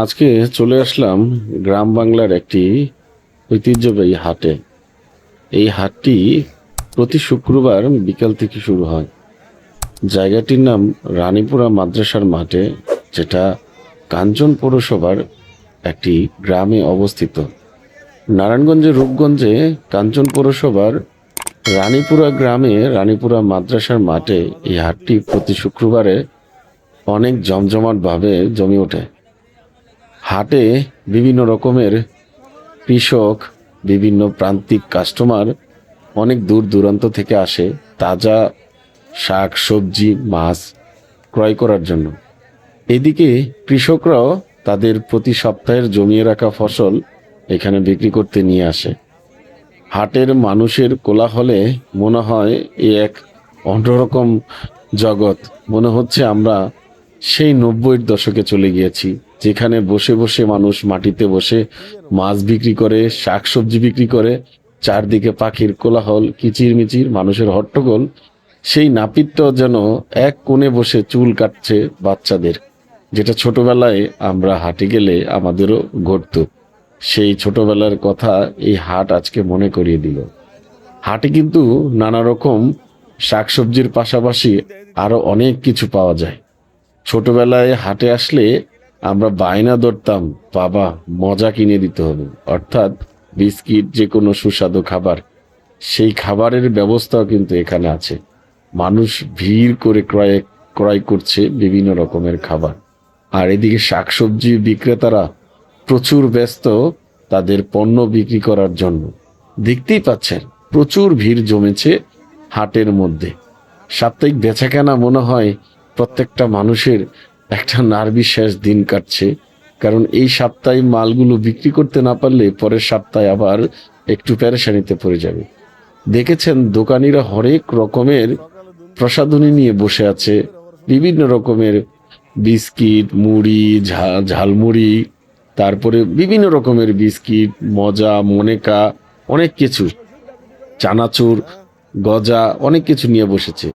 আজকে চলে আসলাম গ্রাম বাংলার একটি ঐতিহ্যবাহী হাটে। এই হাটটি প্রতি শুক্রবার বিকাল থেকে শুরু হয়। জায়গাটির নাম রানীপুরা মাদ্রাসার মাঠে, যেটা কাঞ্চন পৌরসভার একটি গ্রামে অবস্থিত। নারায়ণগঞ্জের রূপগঞ্জে কাঞ্চন পৌরসভার রানীপুরা গ্রামে রানীপুরা মাদ্রাসার মাঠে এই হাটটি প্রতি শুক্রবারে অনেক জমজমাটভাবে জমে ওঠে। হাটে বিভিন্ন রকমের কৃষক, বিভিন্ন প্রান্তিক কাস্টমার অনেক দূর দূরান্ত থেকে আসে তাজা শাক সবজি মাছ ক্রয় করার জন্য। এদিকে কৃষকরাও তাদের প্রতি সপ্তাহের জমিয়ে রাখা ফসল এখানে বিক্রি করতে নিয়ে আসে। হাটের মানুষের কোলাহলে মনে হয় এ এক অন্যরকম জগৎ। মনে হচ্ছে আমরা সেই 90-এর দশকে চলে গিয়েছি, যেখানে বসে বসে মানুষ মাটিতে বসে মাছ বিক্রি করে, শাকসবজি বিক্রি করে, চারদিকে পাখির কোলাহল, কিচিরমিচির, মানুষের হট্টগোল। সেই নাপিতটা যেন এক কোণে বসে চুল কাটছে বাচ্চাদের, যেটা ছোটবেলায় আমরা হাটে গেলে আমাদেরও ঘটতো। সেই ছোটবেলার কথা এই হাট আজকে মনে করিয়ে দিল। হাটে কিন্তু নানা রকম শাকসবজির পাশাপাশি আরো অনেক কিছু পাওয়া যায়। ছোটবেলায় হাটে আসলে আমরা বায়না ধরতাম, বাবা মজা কিনে দিতে হবে, অর্থাৎ বিস্কিট, যে কোনো সুস্বাদু খাবার। সেই খাবারের ব্যবস্থাও কিন্তু এখানে আছে। মানুষ ভিড় করে ক্রয় ক্রয় করছে বিভিন্ন রকমের খাবার। আর এদিকে শাকসবজি বিক্রেতারা প্রচুর ব্যস্ত তাদের পণ্য বিক্রি করার জন্য। দেখতেই পাচ্ছেন প্রচুর ভিড় জমেছে হাটের মধ্যে। সাপ্তাহিক বেচাকেনা মনে হয় প্রত্যেকটা মানুষের একটা নার্ভিস দিন কাটছে, কারণ এই সপ্তাহে মালগুলো বিক্রি করতে না পারলে পরের সপ্তাহে আবার একটু পেরেশানিতে পড়ে যাবে। দেখেছেন দোকানিরা হরেক রকমের প্রসাধনী নিয়ে বসে আছে, বিভিন্ন রকমের বিস্কিট, মুড়ি, ঝালমুড়ি, তারপরে বিভিন্ন রকমের বিস্কিট, মজা, মনেকা, অনেক কিছু, চানাচুর, গজা, অনেক কিছু নিয়ে বসেছে।